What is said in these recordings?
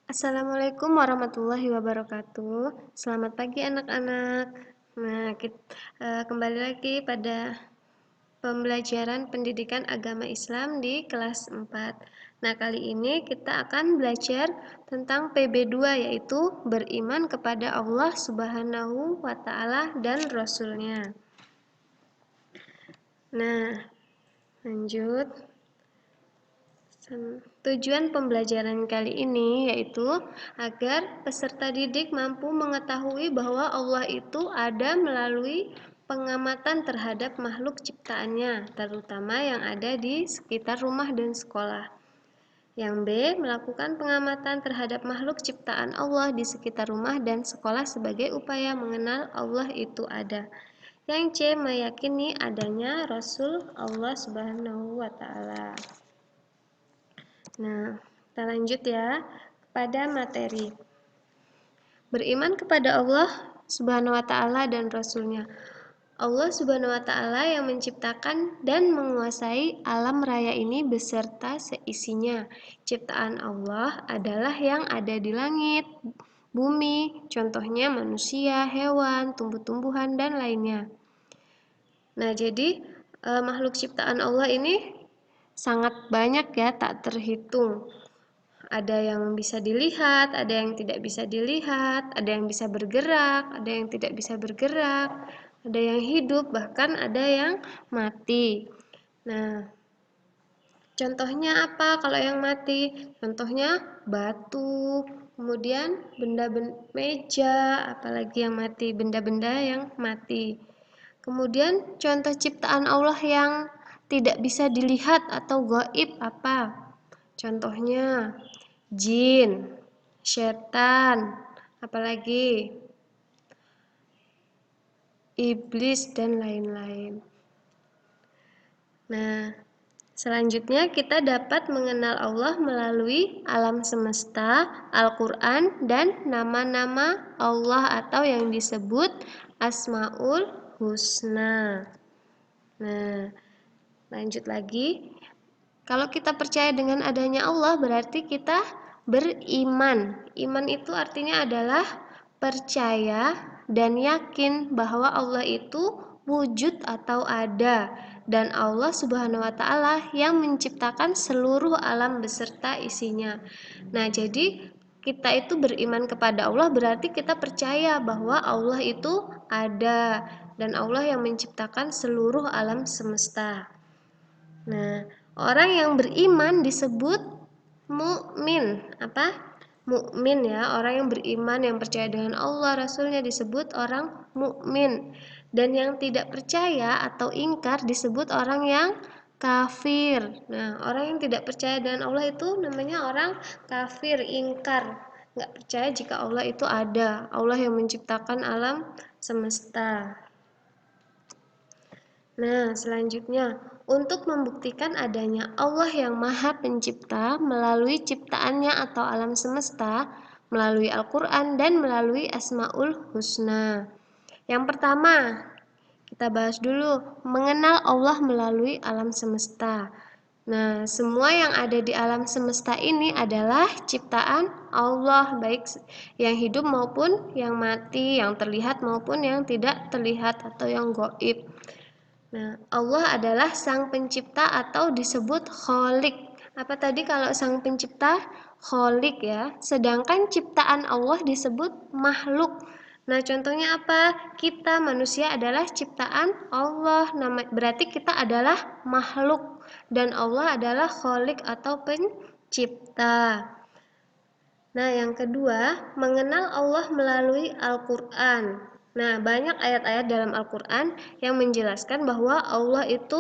Assalamualaikum warahmatullahi wabarakatuh. Selamat pagi anak-anak. Nah, kembali lagi pada pembelajaran pendidikan agama Islam di kelas 4. Nah, kali ini kita akan belajar tentang PB2, yaitu beriman kepada Allah Subhanahu wa taala dan Rasul-Nya. Nah, lanjut. Tujuan pembelajaran kali ini yaitu agar peserta didik mampu mengetahui bahwa Allah itu ada melalui pengamatan terhadap makhluk ciptaannya, terutama yang ada di sekitar rumah dan sekolah. Yang B, melakukan pengamatan terhadap makhluk ciptaan Allah di sekitar rumah dan sekolah sebagai upaya mengenal Allah itu ada. Yang C, meyakini adanya Rasul Allah Subhanahu wa taala. Nah, kita lanjut ya pada materi. Beriman kepada Allah Subhanahu wa taala dan Rasul-Nya. Allah Subhanahu wa taala yang menciptakan dan menguasai alam raya ini beserta seisinya. Ciptaan Allah adalah yang ada di langit, bumi, contohnya manusia, hewan, tumbuh-tumbuhan dan lainnya. Nah, jadi makhluk ciptaan Allah ini sangat banyak ya, tak terhitung. Ada yang bisa dilihat, ada yang tidak bisa dilihat, ada yang bisa bergerak, ada yang tidak bisa bergerak, ada yang hidup, bahkan ada yang mati. Nah, contohnya apa kalau yang mati? Contohnya batu, kemudian benda-benda meja, apalagi yang mati, benda-benda yang mati. Kemudian contoh ciptaan Allah yang tidak bisa dilihat atau gaib apa? Contohnya jin, setan, apalagi iblis dan lain-lain. Nah, selanjutnya kita dapat mengenal Allah melalui alam semesta, Al-Quran, dan nama-nama Allah atau yang disebut Asmaul Husna. Nah, lanjut lagi. Kalau kita percaya dengan adanya Allah, berarti kita beriman. Iman itu artinya adalah percaya dan yakin bahwa Allah itu wujud atau ada, dan Allah Subhanahu wa taala yang menciptakan seluruh alam beserta isinya. Nah, jadi kita itu beriman kepada Allah berarti kita percaya bahwa Allah itu ada dan Allah yang menciptakan seluruh alam semesta. Nah, orang yang beriman disebut mukmin. Apa? Mukmin ya, orang yang beriman yang percaya dengan Allah, Rasulnya disebut orang mukmin. Dan yang tidak percaya atau ingkar disebut orang yang kafir. Nah, orang yang tidak percaya dengan Allah itu namanya orang kafir, ingkar. Nggak percaya jika Allah itu ada, Allah yang menciptakan alam semesta. Nah, selanjutnya, untuk membuktikan adanya Allah yang Maha Pencipta melalui ciptaannya atau alam semesta, melalui Al-Quran dan melalui Asmaul Husna. Yang pertama, kita bahas dulu mengenal Allah melalui alam semesta. Nah, semua yang ada di alam semesta ini adalah ciptaan Allah, baik yang hidup maupun yang mati, yang terlihat maupun yang tidak terlihat atau yang gaib. Nah, Allah adalah sang pencipta atau disebut kholik. Apa tadi kalau sang pencipta? Kholik ya. Sedangkan ciptaan Allah disebut makhluk. Nah, contohnya apa? Kita manusia adalah ciptaan Allah. Berarti kita adalah makhluk dan Allah adalah kholik atau pencipta. Nah, yang kedua, mengenal Allah melalui Al-Quran. Nah, banyak ayat-ayat dalam Al-Quran yang menjelaskan bahwa Allah itu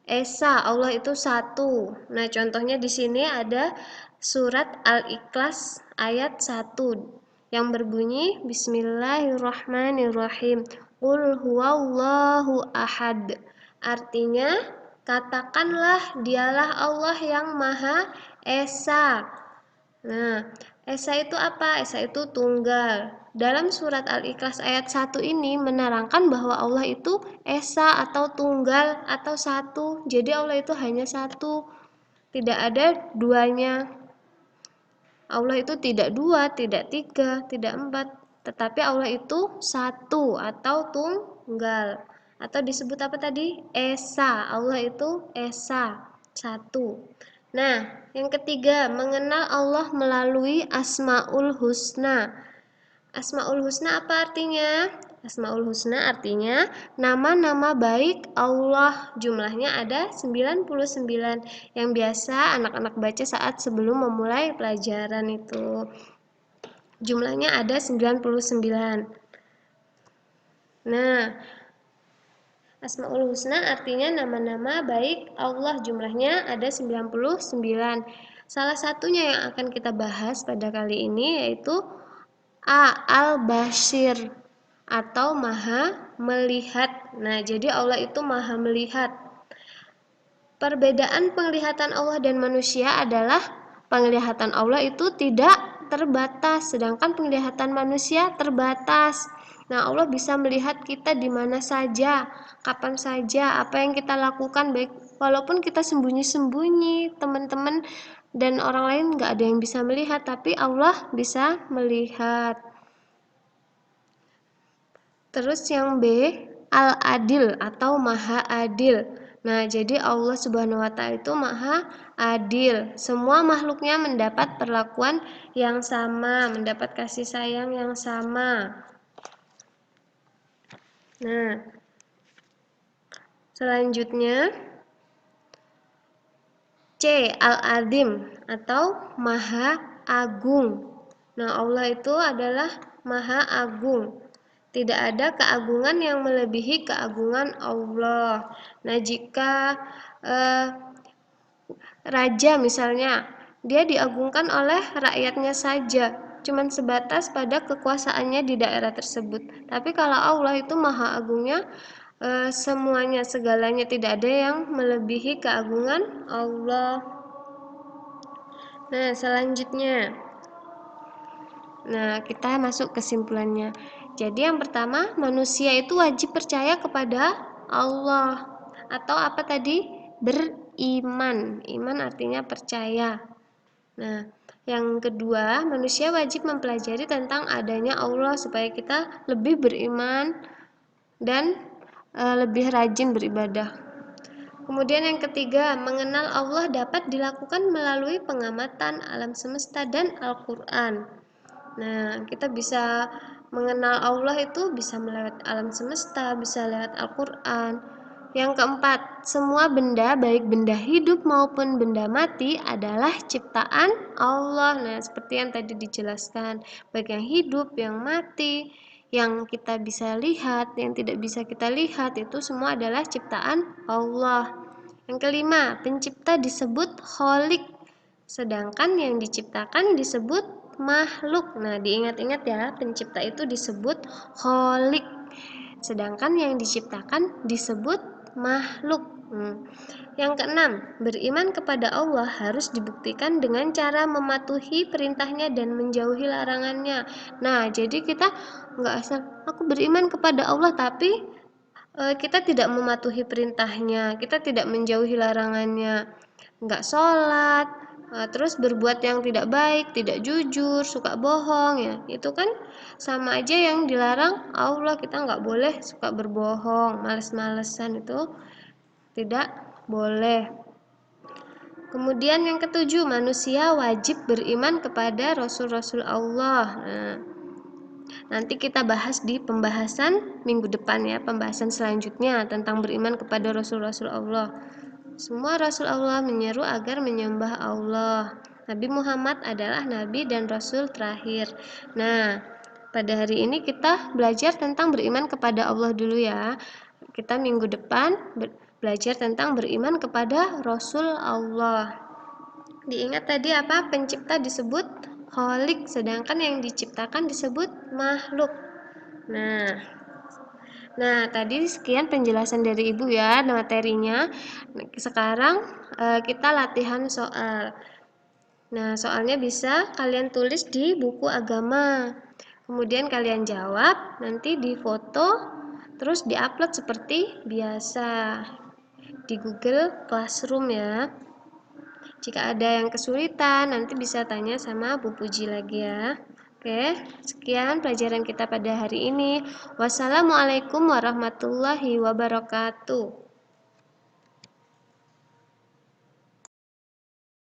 Esa, Allah itu satu. Nah, contohnya di sini ada surat Al-Ikhlas ayat 1 yang berbunyi Bismillahirrahmanirrahim. Qul huwallahu ahad. Artinya, katakanlah dialah Allah yang Maha Esa. Nah, Esa itu apa? Esa itu tunggal. Dalam surat Al-Ikhlas ayat 1 ini menerangkan bahwa Allah itu Esa atau tunggal atau satu. Jadi Allah itu hanya satu, tidak ada duanya. Allah itu tidak dua, tidak tiga, tidak empat, tetapi Allah itu satu atau tunggal. Atau disebut apa tadi? Esa. Allah itu Esa, satu. Nah, yang ketiga, mengenal Allah melalui Asmaul Husna. Asmaul Husna apa artinya? Asmaul Husna artinya nama-nama baik Allah. Jumlahnya ada 99 yang biasa anak-anak baca saat sebelum memulai pelajaran itu. Jumlahnya ada 99. Nah, Asmaul Husna artinya nama-nama baik Allah. Jumlahnya ada 99. Salah satunya yang akan kita bahas pada kali ini yaitu Al-Basir atau Maha Melihat. Nah, jadi Allah itu Maha Melihat. Perbedaan penglihatan Allah dan manusia adalah penglihatan Allah itu tidak terbatas, sedangkan penglihatan manusia terbatas. Nah, Allah bisa melihat kita di mana saja, kapan saja, apa yang kita lakukan, baik walaupun kita sembunyi-sembunyi, teman-teman dan orang lain nggak ada yang bisa melihat, tapi Allah bisa melihat. Terus yang B, Al-Adil atau Maha Adil. Nah, jadi Allah Subhanahu wa taala itu Maha Adil. Semua makhluknya mendapat perlakuan yang sama, mendapat kasih sayang yang sama. Nah, selanjutnya C, Al-Azim atau Maha Agung. Nah, Allah itu adalah Maha Agung. Tidak ada keagungan yang melebihi keagungan Allah. Nah, jika raja misalnya, dia diagungkan oleh rakyatnya saja, cuman sebatas pada kekuasaannya di daerah tersebut. Tapi kalau Allah itu maha agungnya, semuanya, segalanya, tidak ada yang melebihi keagungan Allah. Nah, selanjutnya, nah kita masuk kesimpulannya. Jadi yang pertama, manusia itu wajib percaya kepada Allah. Atau apa tadi? Beriman. Iman artinya percaya. Nah, yang kedua, manusia wajib mempelajari tentang adanya Allah supaya kita lebih beriman dan lebih rajin beribadah. Kemudian yang ketiga, mengenal Allah dapat dilakukan melalui pengamatan alam semesta dan Al-Quran. Nah, kita bisa mengenal Allah itu bisa melewat alam semesta, bisa lewat Al-Quran. Yang keempat, semua benda, baik benda hidup maupun benda mati adalah ciptaan Allah. Nah, seperti yang tadi dijelaskan, baik yang hidup, yang mati, yang kita bisa lihat, yang tidak bisa kita lihat, itu semua adalah ciptaan Allah. Yang kelima, pencipta disebut Kholik, sedangkan yang diciptakan disebut makhluk. Nah, diingat-ingat ya, pencipta itu disebut Kholik, sedangkan yang diciptakan disebut makhluk. Yang keenam, beriman kepada Allah harus dibuktikan dengan cara mematuhi perintahnya dan menjauhi larangannya. Nah, jadi kita nggak asal aku beriman kepada Allah tapi kita tidak mematuhi perintahnya, kita tidak menjauhi larangannya, nggak sholat, terus berbuat yang tidak baik, tidak jujur, suka bohong, ya itu kan sama aja yang dilarang Allah. Kita nggak boleh suka berbohong, males-malesan, itu tidak boleh. Kemudian yang ketujuh, manusia wajib beriman kepada Rasul-Rasul Allah. Nanti kita bahas di pembahasan minggu depan ya, pembahasan selanjutnya tentang beriman kepada Rasul-Rasul Allah. Semua Rasul Allah menyeru agar menyembah Allah. Nabi Muhammad adalah Nabi dan Rasul terakhir. Nah, pada hari ini kita belajar tentang beriman kepada Allah dulu ya. Kita minggu depan belajar tentang beriman kepada Rasul Allah. Diingat tadi apa? Pencipta disebut Kholik, sedangkan yang diciptakan disebut makhluk. Nah, tadi sekian penjelasan dari Ibu ya materinya. Sekarang kita latihan soal. Nah, soalnya bisa kalian tulis di buku agama. Kemudian kalian jawab, nanti difoto, terus diupload seperti biasa di Google Classroom ya. Jika ada yang kesulitan, nanti bisa tanya sama Bu Puji lagi ya. Oke, sekian pelajaran kita pada hari ini. Wassalamualaikum warahmatullahi wabarakatuh.